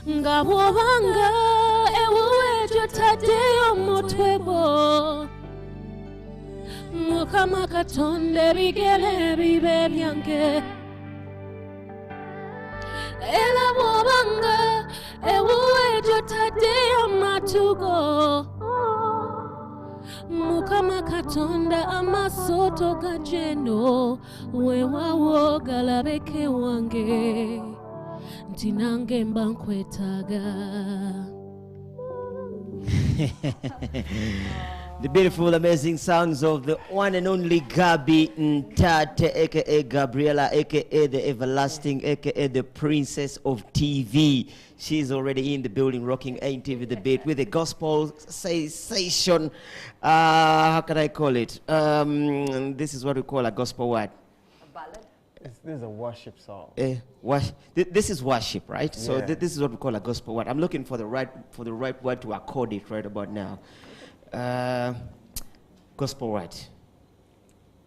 Ngabwobanga ewe jotadeyo motwebo Mukama katonde bigere bibe byange Ela bwobanga ewe jotadeyo matugo Mukama katonda amasoto gajeno wewawo galabeke wange Ntinange mba nkwetaga. The beautiful, amazing sounds of the one and only Gabby Ntaate, aka Gabriella, aka the everlasting, aka the princess of TV. She's already in the building, rocking NTV The Beat with a gospel sensation. How can I call it? This is what we call a gospel what? A ballad? This is a worship song. This is worship, right? So Yeah. this is what we call a gospel word. I'm looking for the right word to accord it right about now. Gospel word.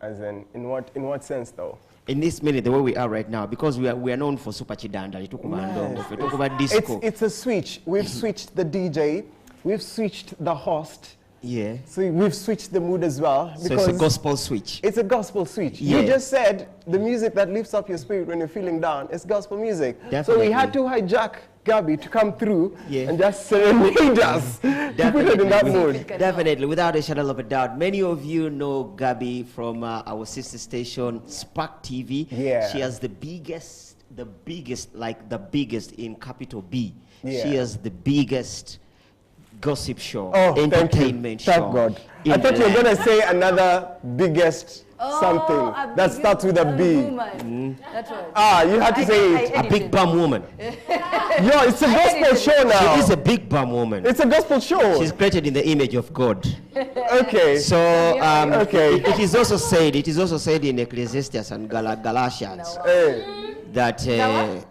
As in what sense though? In this minute, the way we are right now, because we are known for super chidanda. We talk about disco. It's a switch. We've switched the DJ. We've switched the host. Yeah. So we've switched the mood as well. So it's a gospel switch. It's a gospel switch. Yeah. You just said the music that lifts up your spirit when you're feeling down is gospel music. Definitely. So we had to hijack Gabby to come through Yeah. and just serenade us to put it in that mood. Definitely, without a shadow of a doubt. Many of you know Gabby from our sister station, Spark TV. Yeah. She has the biggest in capital B. Yeah. She has the biggest gossip show, Oh, entertainment show. Thank God. in I thought the you were land. going to say another biggest something that starts with a B. That's right. Ah, you had to say it. A big bum woman. Yo, it's a gospel show now. She is a big bum woman. It's a gospel show. She's created in the image of God. Okay. So Okay. it is also said in Ecclesiastes and Galatians that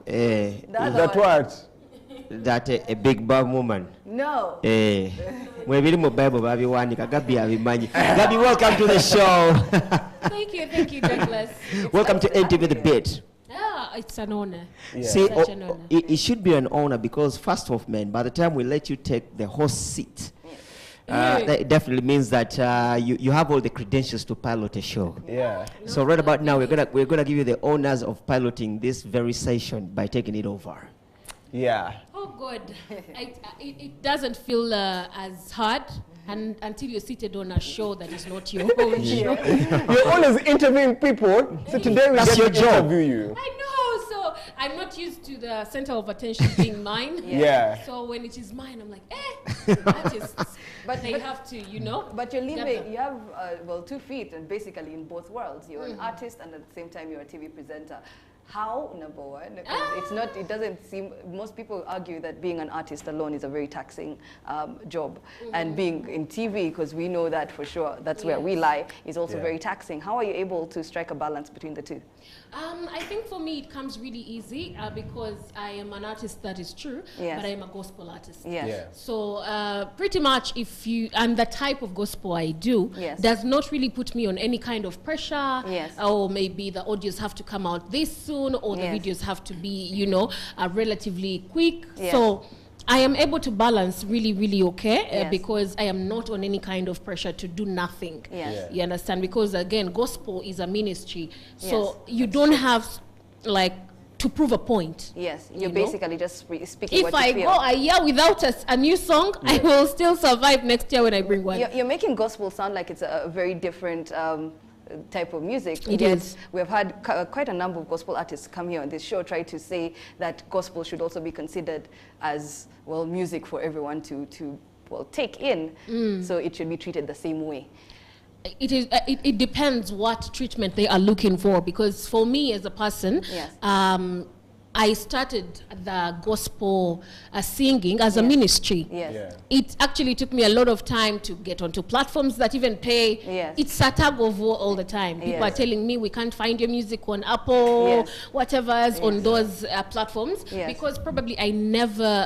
That what? that a big bum woman. No. Mwebiri mu Bible babiwanika Gabby abimanyi. Gabby, welcome to the show. Thank you, Douglas. Welcome to NTV The Beat. It's an honor. Yeah. See, Such an honor. it should be an honor because first off, man, by the time we let you take the host seat, that definitely means that you have all the credentials to pilot a show. Yeah. So right about now, we're gonna give you the honors of piloting this very session by taking it over. Yeah. Oh, good. It doesn't feel as hard and until you're seated on a show that is not your own show. You're always interviewing people, so today we That's get your to job. interview you. I know, so I'm not used to the center of attention being mine. Yeah. So when it is mine, I'm like, artists. But they have to, But you're get living, them. you have, 2 feet and basically in both worlds. You're an artist and at the same time you're a TV presenter. How, number one? Because it doesn't seem, most people argue that being an artist alone is a very taxing job. And being in TV, because we know that for sure, that's where we lie, is also very taxing. How are you able to strike a balance between the two? I think for me it comes really easy because I am an artist, that is true, Yes. but I am a gospel artist. Yes. Yeah. So pretty much and the type of gospel I do Yes. does not really put me on any kind of pressure. Yes. Or maybe the audios have to come out this soon or the Yes. videos have to be, relatively quick. Yes. So I am able to balance really, really okay Yes. because I am not on any kind of pressure to do nothing. Yes. Yeah. You understand? Because again, gospel is a ministry. So Yes. you don't have to prove a point. Yes, You you're know? basically just speaking If what I you feel. go a year without a new song, I will still survive next year when I bring one. You're making gospel sound like it's a very different type of music. It Yet is. we have had quite a number of gospel artists come here on this show try to say that gospel should also be considered as, well, music for everyone to take in. So it should be treated the same way. It depends what treatment they are looking for, because for me as a person, Yes. I started the gospel singing as a ministry. Yes. Yeah. It actually took me a lot of time to get onto platforms that even pay. Yes. It's a tug of war all the time. People Yes. are telling me we can't find your music on Apple, Yes. whatever's on those platforms, Yes. because probably I never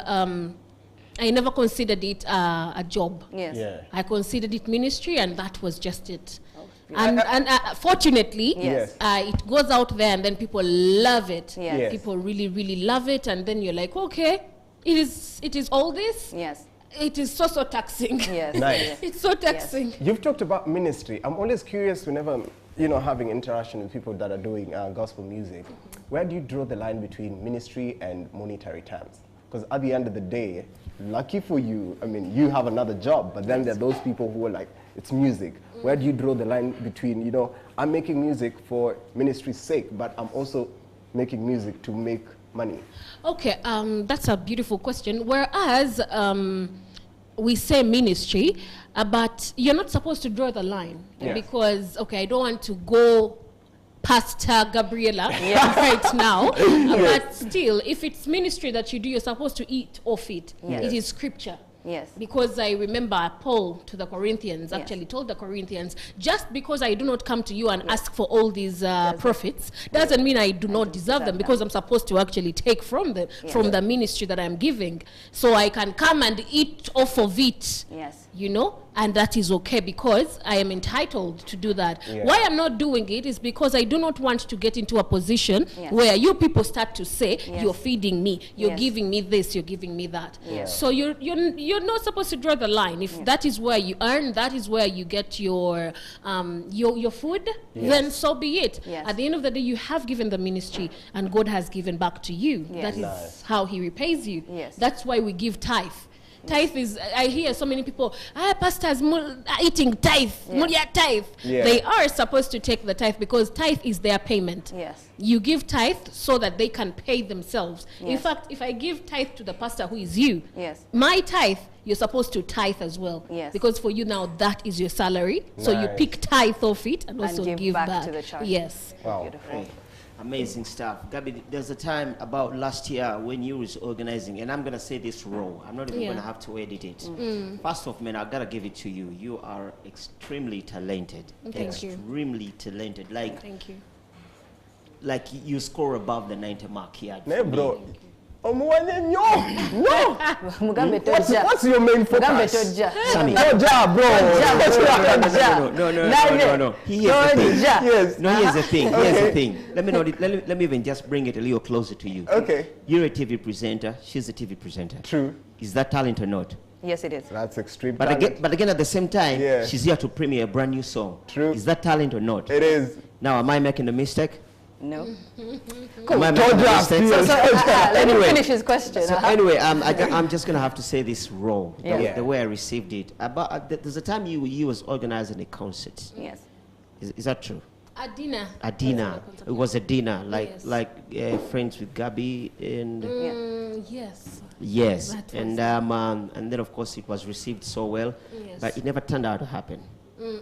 considered it a job. Yes. Yeah. I considered it ministry, and that was just it. And fortunately, Yes. it goes out there, and then people love it. Yes. Yes. People really, really love it, and then you're like, okay, it is all this. Yes. It is so taxing. Yes. Nice. Yes. It's so taxing. You've talked about ministry. I'm always curious whenever, having interaction with people that are doing gospel music. Where do you draw the line between ministry and monetary terms? Because at the end of the day, lucky for you, I mean, you have another job, but then there are those people who are like, it's music. Where do you draw the line between, I'm making music for ministry's sake, but I'm also making music to make money? Okay, that's a beautiful question. Whereas we say ministry, but you're not supposed to draw the line. Yes. Because, okay, I don't want to go Pastor Gabriela right now. But still, if it's ministry that you do, you're supposed to eat off it. Yes. It is scripture. Yes. Because I remember Paul to the Corinthians actually told the Corinthians, just because I do not come to you and ask for all these profits, doesn't mean I do not deserve them, because I'm supposed to actually take from them, from the ministry that I'm giving. So I can come and eat off of it. Yes. And that is okay, because I am entitled to do that. Yeah. Why I'm not doing it is because I do not want to get into a position where you people start to say, you're feeding me, you're giving me this, you're giving me that. Yes. So you're not supposed to draw the line. If that is where you earn, that is where you get your food, then so be it. Yes. At the end of the day, you have given the ministry, and God has given back to you. Yes. That is Nice. how He repays you. Yes. That's why we give tithe. Tithe is, I hear so many people, pastors are eating tithe, tithe. Yeah. They are supposed to take the tithe, because tithe is their payment. Yes. You give tithe so that they can pay themselves. In Yes. fact, if I give tithe to the pastor who is you, Yes. my tithe, you're supposed to tithe as well. Yes. Because for you now, that is your salary. So you Nice. pick tithe off it and also give give back back. to the church. Yes. Wow. Beautiful. Amazing stuff. Gabby, there's a time about last year when you was organizing, and I'm going to say this raw. I'm not even going to have to edit it. First off, man, I got to give it to you. You are extremely talented. Thank you. Extremely talented. Thank you. Like you score above the 90 mark here. Ne, bro. No. Mugambe toja. What's your main Mugambe focus? toja. Sammy. Toja, bro. No. Here's the thing. Yes. No, here's the thing. Here's the thing. Let me even just bring it a little closer to you. Okay. You're a TV presenter. She's a TV presenter. True. Is that talent or not? Yes, it is. That's extreme But talent. again, at the same time, Yeah. she's here to premiere a brand new song. True. Is that talent or not? It is. Now, am I making a mistake? No. Am I making a mistake? Let me Anyway. finish his question. So anyway, I'm just gonna have to say this raw, Yeah. the way I received it. There's a time you was organizing a concert. Yes. Is that true? A dinner. A dinner. It was a dinner, Yes. like friends with Gabby and Yes. yes, That was and then of course it was received so well, Yes. but it never turned out to happen.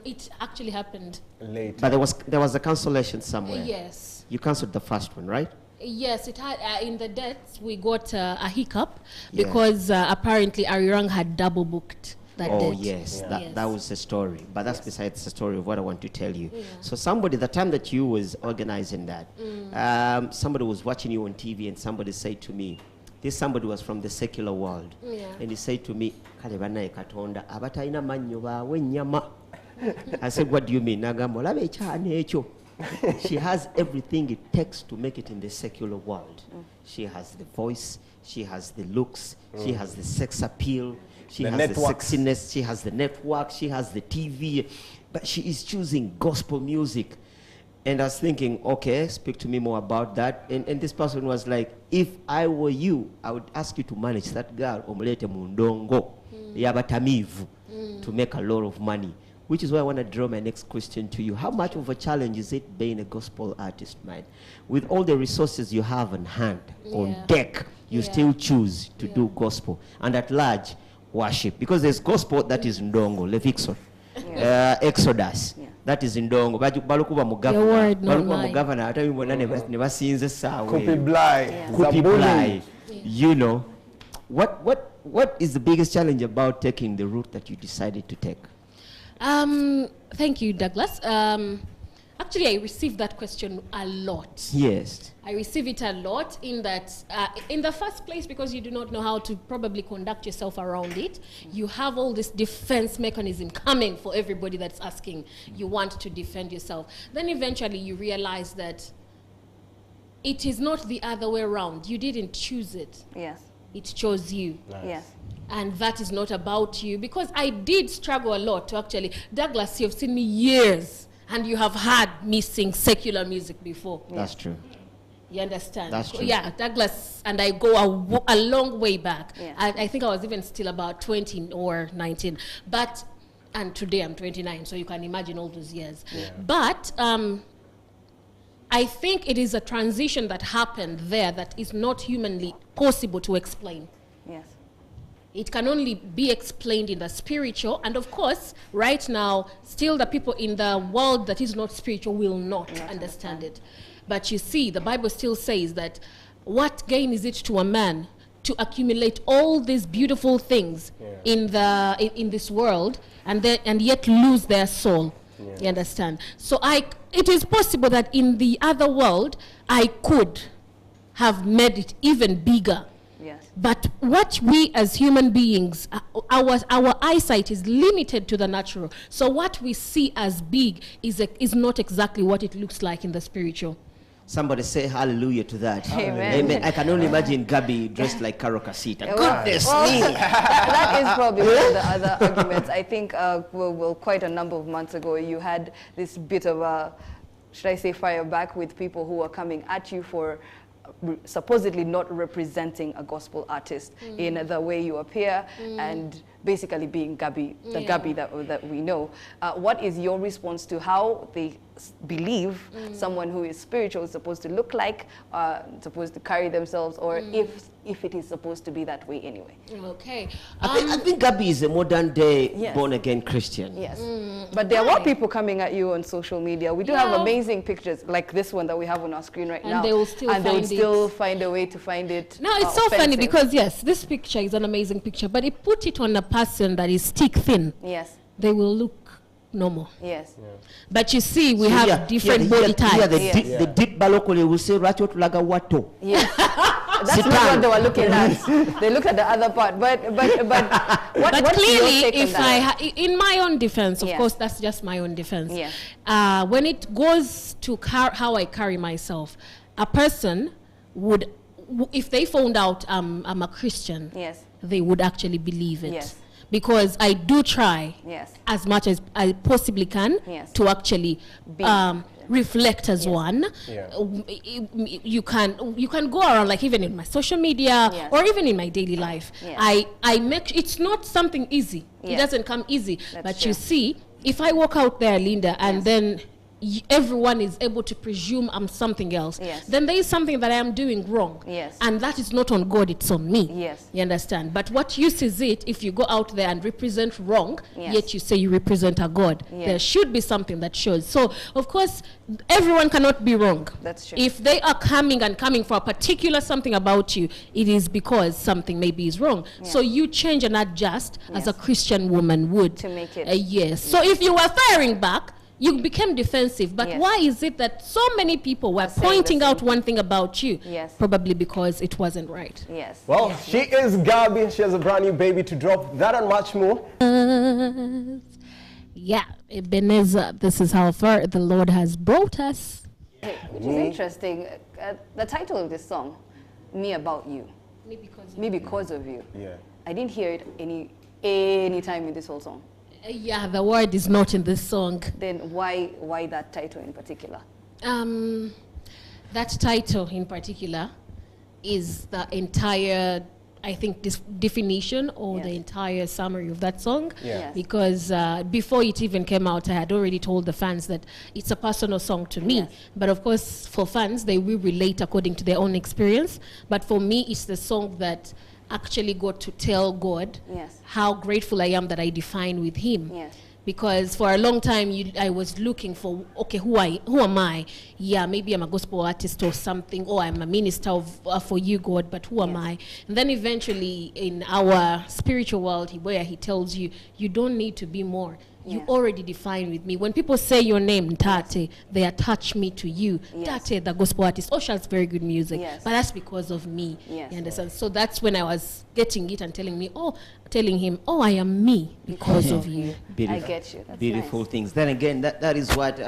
It actually happened. Late. But there was a cancellation somewhere. Yes. You cancelled the first one, right? Yes, it had in the dates we got a hiccup Yeah. because apparently Arirang had double booked that Oh date. yes, Yeah. that was the story. But that's besides the story of what I want to tell you. So somebody, the time that you was organizing that, somebody was watching you on TV, and somebody said to me, this somebody was from the secular world, and he said to me, "Kale banaye Katonda abatalina mannyo bawe nnyama." I said, "What do you mean?" Nagamba olabe ekyana ekyo. She has everything it takes to make it in the secular world. She has the voice, she has the looks, she has the sex appeal, she The has networks. the sexiness, she has the network, she has the TV, but she is choosing gospel music. And I was thinking, okay, speak to me more about that. And this person was like, if I were you, I would ask you to manage that girl, omulete mundongo, yabatamivu, to make a lot of money. Which is why I want to draw my next question to you. How much of a challenge is it being a gospel artist, man? With all the resources you have on hand, on deck, you still choose to do gospel. And at large, worship. Because there's gospel that is ndongo, Leviticus, Exodus. That is ndongo. Balukuba Your word, not mine. mugavana, ate bibona ne basinze saawe. Kupi Bly. Kupi Zabuni. Bly. You know, what is the biggest challenge about taking the route that you decided to take? Thank you, Douglas. Actually, I received that question a lot. Yes. I receive it a lot in that, in the first place, because you do not know how to probably conduct yourself around it, you have all this defense mechanism coming for everybody that's asking. You want to defend yourself. Then eventually you realize that it is not the other way around. You didn't choose it. Yes. it chose you. Nice. Yes. And that is not about you, because I did struggle a lot to actually, Douglas, you've seen me years and you have heard me sing secular music before. That's true. You understand? That's true. Yeah, Douglas and I go a long way back. Yeah. I think I was even still about 20 or 19. But, and today I'm 29, so you can imagine all those years. Yeah. But I think it is a transition that happened there that is not humanly possible to explain. Yes. It can only be explained in the spiritual. And of course, right now, still the people in the world that is not spiritual will not understand it. But you see, the Bible still says that what gain is it to a man to accumulate all these beautiful things in this world and yet lose their soul? Yeah. You understand? So it is possible that in the other world, I could have made it even bigger. Yes. But what we as human beings, our eyesight is limited to the natural. So what we see as big is not exactly what it looks like in the spiritual. Somebody say hallelujah to that. Amen. Amen. I can only imagine Gabby dressed like Karo Kasita. Well, Goodness well, me. that is probably one of the other arguments. I think, quite a number of months ago, you had this bit of a, should I say, fire back with people who were coming at you for supposedly not representing a gospel artist in the way you appear and basically being Gabby, the Gabby that we know. What is your response to how they believe someone who is spiritual is supposed to look like, supposed to carry themselves, or if it is supposed to be that way anyway? Okay. I think Gabby is a modern day Yes. born again Christian. Yes. But there were people coming at you on social media. We do have amazing pictures like this one that we have on our screen right now. And they will still find a way to find it. No, it's so funny because, yes, this picture is an amazing picture, but if put it on a person that is stick thin, Yes. they will look normal. Yes. But you see, we have different body types. The deep balokole will say, Racho tulaga wato. Yes. That's not what they were looking at. They looked at the other part. But what's clearly, your take if on that? in my own defense, of Yes. course, that's just my own defense. Yeah. When it goes to how I carry myself, a person would, if they found out I'm a Christian, Yes. they would actually believe it. Yes. Because I do try Yes. as much as I possibly can Yes. to actually reflect as one. Yeah. You can go around, like even in my social media Yes. or even in my daily life. Yes. I make it's not something easy. It Yes. doesn't come easy. That's but true. you see, if I walk out there, Linda, and Yes. then everyone is able to presume I'm something else, Yes. then there is something that I am doing wrong. Yes. And that is not on God, it's on me. Yes. You understand? But what use is it if you go out there and represent wrong, Yes. yet you say you represent a God? Yes. There should be something that shows. So, of course, everyone cannot be wrong. That's true. If they are coming for a particular something about you, it is because something maybe is wrong. Yeah. So you change and adjust as a Yes. Christian woman would. To make it. Yes. So if you were firing back, you became defensive. But Yes. why is it that so many people were saying the pointing out same one thing about you? Yes. Probably because it wasn't right. Yes. Well, she is Gabby. She has a brand new baby to drop. That and much more. Yeah, Ebenezer, this is how far the Lord has brought us. Which is interesting. The title of this song, Me About You. Me Because of You. Yeah. I didn't hear it any time in this whole song. Yeah, the word is not in this song. Then why that title in particular? That title in particular is the entire, I think, this definition or the Yes. entire summary of that song. Yeah. Yes. Because before it even came out, I had already told the fans that it's a personal song to me. Yes. But of course, for fans, they will relate according to their own experience. But for me, it's the song that actually got to tell God Yes. how grateful I am that I define with Him. Yes. Because for a long time, I was looking for, okay, who am I? Yeah, maybe I'm a gospel artist or something, or I'm a minister for you, God, but who am Yes. I? And then eventually, in our spiritual world, where He tells you, you don't need to be more. You Yes. already define with me. When people say your name, Ntaate, they attach me to you. Yes. Ntaate, the gospel artist. Osha has very good music, Yes. but that's because of me. Yes. You understand? So that's when I was getting it and telling him, I am me because of you. I get you. That's Beautiful nice. things. Then again, that is what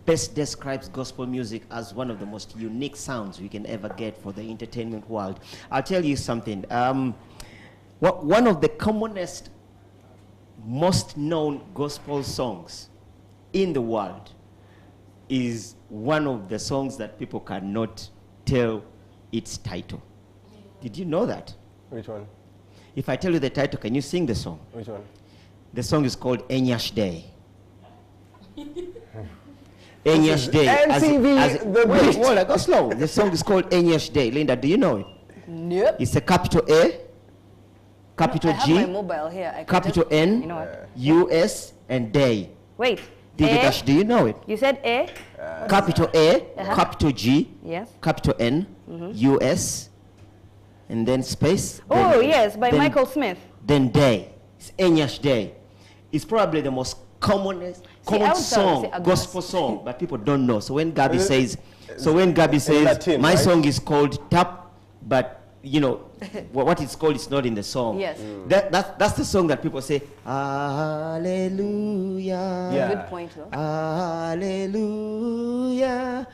best describes gospel music as one of the most unique sounds we can ever get for the entertainment world. I'll tell you something. One of the commonest, most known gospel songs in the world is one of the songs that people cannot tell its title. Did you know that? Which one? If I tell you the title, can you sing the song? Which one? The song is called Enyash Day. Enyash Day. NTV The Wait, Beat. hold on, go slow. The song is called Enyash Day. Linda, do you know it? Nope. It's a capital A, capital I have G, my mobile here. I could capital just, N, You know what? US, and Day. Wait. DJ A? Dash, do you know it? You said A? Capital A, capital G, Yes. capital N, US, and then space. Oh, then- yes, by then- Michael Smith. Then Day. It's Enyash Day. It's probably the most common I common would song, say August. gospel song, but people don't know. So when Gabby says, Latin, my right? song is called Tap, but you know what it's called is not in the song. Yes. That's the song that people say, Hallelujah. Yeah. Good point, though. Hallelujah.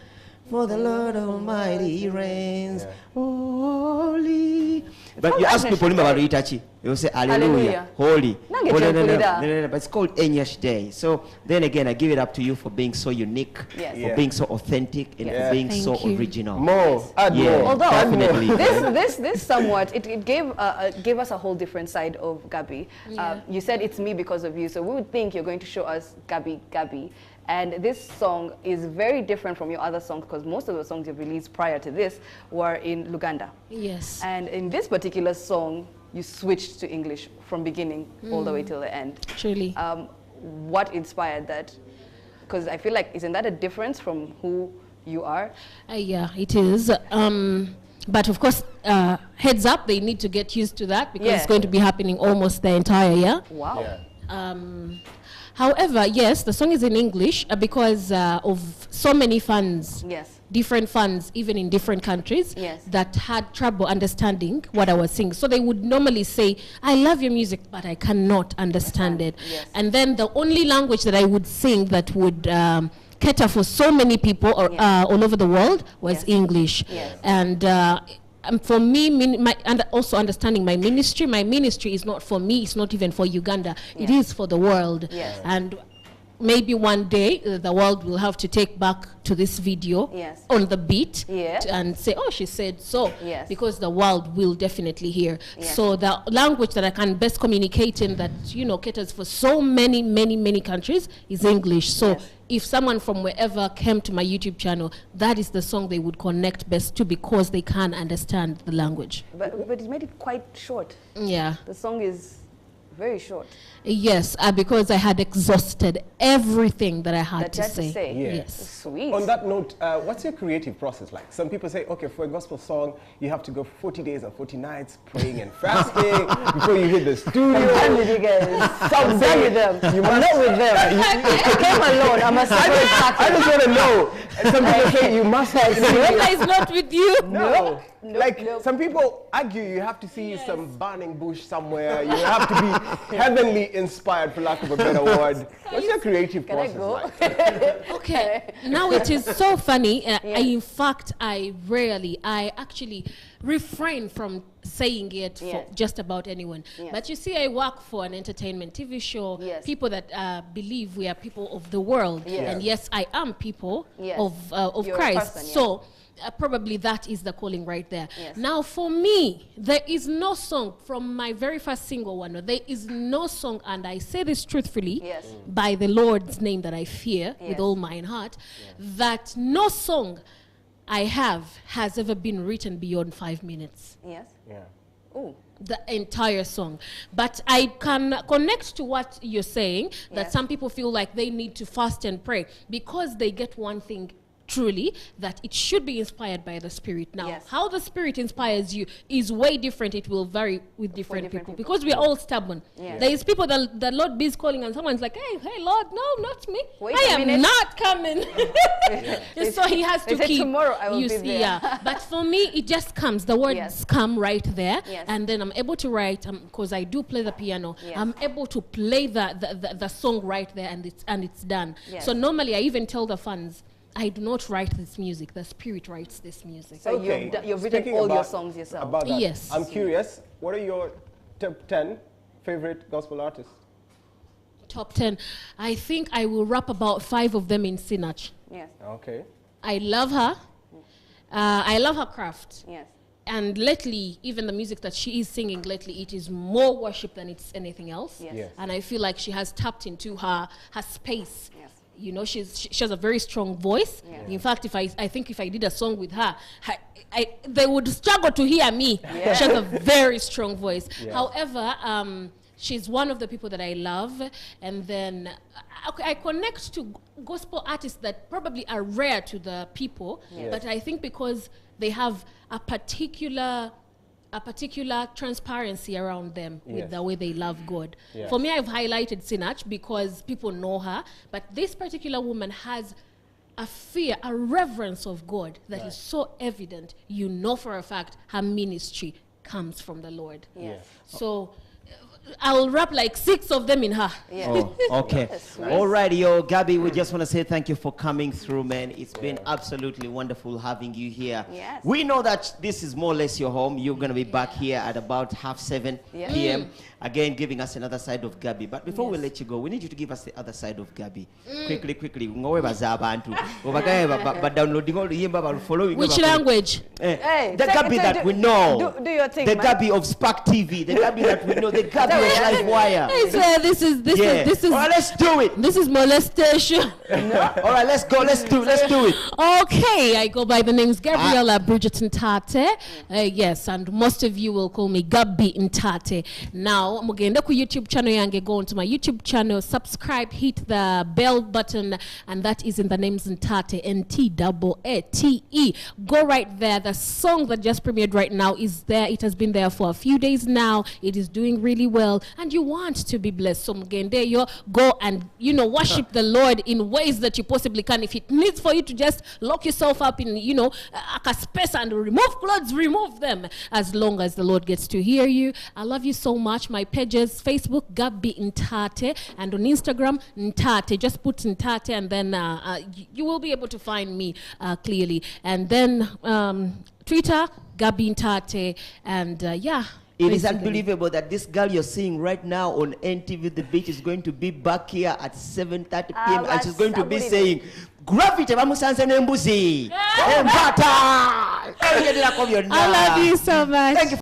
For the Lord Almighty reigns. Holy. But you ask people about Itachi, they will say Hallelujah, Holy. Nange Oh, chekulida. no, but it's called Enyash Day. So then again, I give it up to you for being so unique, Yes. for Yeah. being so authentic, and Yes. for being Thank so you. original. More. Add Yeah, more. Although Add more. definitely. this somewhat it gave us a whole different side of Gabby. Yeah. You said it's me because of you, so we would think you're going to show us Gabby. And this song is very different from your other songs because most of the songs you've released prior to this were in Luganda. Yes. And in this particular song, you switched to English from beginning all the way till the end. Truly. What inspired that? Because I feel like, isn't that a difference from who you are? Yeah, it is. But of course, heads up, they need to get used to that because it's Yeah. going to be happening almost the entire year. Wow. Yeah. However, yes, the song is in English because of so many fans, Yes. different fans, even in different countries, Yes. that had trouble understanding what I was singing. So they would normally say, I love your music, but I cannot understand it. Yes. And then the only language that I would sing that would cater for so many people Yeah. all over the world was Yes. English. Yes. And for me, and also understanding my ministry is not for me, it's not even for Uganda, it Yeah. is for the world. Yes. And maybe one day the world will have to take back to this video Yes. on the beat Yeah. and say, oh, she said so, Yes. because the world will definitely hear. Yes. So the language that I can best communicate in that, caters for so many countries is English. So Yes. if someone from wherever came to my YouTube channel, that is the song they would connect best to because they can understand the language. But it made it quite short. Yeah. The song is very short. Yes, because I had exhausted everything that I had That to you had to say. say. Yeah. Yes. Sweet. On that note, what's your creative process like? Some people say, okay, for a gospel song, you have to go 40 days and 40 nights praying and fasting before you hit the studio. I'm done with you guys. I'm done with them. You I'm must- not with them. I came alone. I'm a separate I package. just want to know. Some people say you must have Rita is not with you. No. Like nope. some people argue you have to see some burning bush somewhere. You have to be heavenly inspired, for lack of a better word. What's your creative Can I process go? like? Okay, now it is so funny. I actually refrain from saying it for Yes. just about anyone. Yes. But you see, I work for an entertainment TV show, Yes. people that believe we are people of the world. Yes. And yes, I am people Yes. of You're a Christ. person, yes. So probably that is the calling right there. Yes. Now, for me, there is no song from my very first single one. There is no song, and I say this truthfully, Yes. by the Lord's name that I fear Yes. with all mine heart, that no song I have has ever been written beyond 5 minutes. Yes. Yeah. Oh. The entire song. But I can connect to what you're saying, that Yes. some people feel like they need to fast and pray because they get one thing truly that it should be inspired by the Spirit. Now, Yes. how the Spirit inspires you is way different. It will vary with different people because we are all stubborn. Yes. There is people that the Lord is calling and someone's like, hey, Lord, no, not me. Wait I a am minute." not coming. So he has They to said, keep. "Tomorrow I will you be see, there." yeah. But for me, it just comes. The words Yes. come right there, Yes. and then I'm able to write because I do play the piano. Yes. I'm able to play the song right there, and it's done. Yes. So normally, I even tell the fans, I do not write this music. The Spirit writes this music. So you've written Speaking all your about- songs yourself. About that, Yes. I'm curious, what are your top 10 favorite gospel artists? Top 10. I think I will rap about 5 of them in Sinach. Yes. Okay. I love her. I love her craft. Yes. And lately, even the music that she is singing lately, it is more worship than it's anything else. Yes. Yes. And I feel like she has tapped into her space. Yes. You know, she has a very strong voice. Yeah. In fact, I think if I did a song with her, they would struggle to hear me. Yeah. She has a very strong voice. Yeah. However, she's one of the people that I love. And then I connect to gospel artists that probably are rare to the people. Yes. But I think because they have a particular transparency around them with Yes. the way they love God. Yes. For me, I've highlighted Sinach because people know her, but this particular woman has a fear, a reverence of God that is so evident. You know for a fact her ministry comes from the Lord. Yes. So I'll rap like 6 of them in her. Yes. Oh, okay. That's nice. All right, yo, Gabby, we just want to say thank you for coming through, man. It's been absolutely wonderful having you here. Yes. We know that this is more or less your home. You're going to be back here at about 7:30 Yeah. p.m. Again, giving us another side of Gabby. But before we Yes. let you go, we need you to give us the other side of Gabby. Quickly. Ngowebaza abantu. Obagaye downloading all the yemba following. Which language? Hey, The Gabby that we know. Do your thing, The man. Gabby of Spark TV. The Gabby that we know. The Gabby of Livewire. I swear this is All right, let's do it. this is molestation. All right, let's go. Let's do it. Okay, I go by the names Gabriella Bridget Ntaate. Yes, and most of you will call me Gabby Ntaate. Now, mugenda ku YouTube channel yange, go onto my YouTube channel, subscribe, hit the bell button, and that is in the names Ntaate, Ntaate. Go right there. The song that just premiered right now is there. It has been there for a few days now. It is doing really well, and you want to be blessed. So mugende yo, go and worship the Lord in ways that you possibly can. If it needs for you to just lock yourself up in a space and remove clothes, remove them, as long as the Lord gets to hear you. I love you so much. My pages, Facebook Gabby Ntaate, and on Instagram Ntaate. Just put Ntaate and then you will be able to find me clearly. And then Twitter Gabby Ntaate, and yeah. It is basically. unbelievable that this girl you're seeing right now on NTV The Beat is going to be back here at 7:30 p.m. and she's going to be saying, Gravity, bamusanze nembuzi. Empata. I love you so much. Thank you.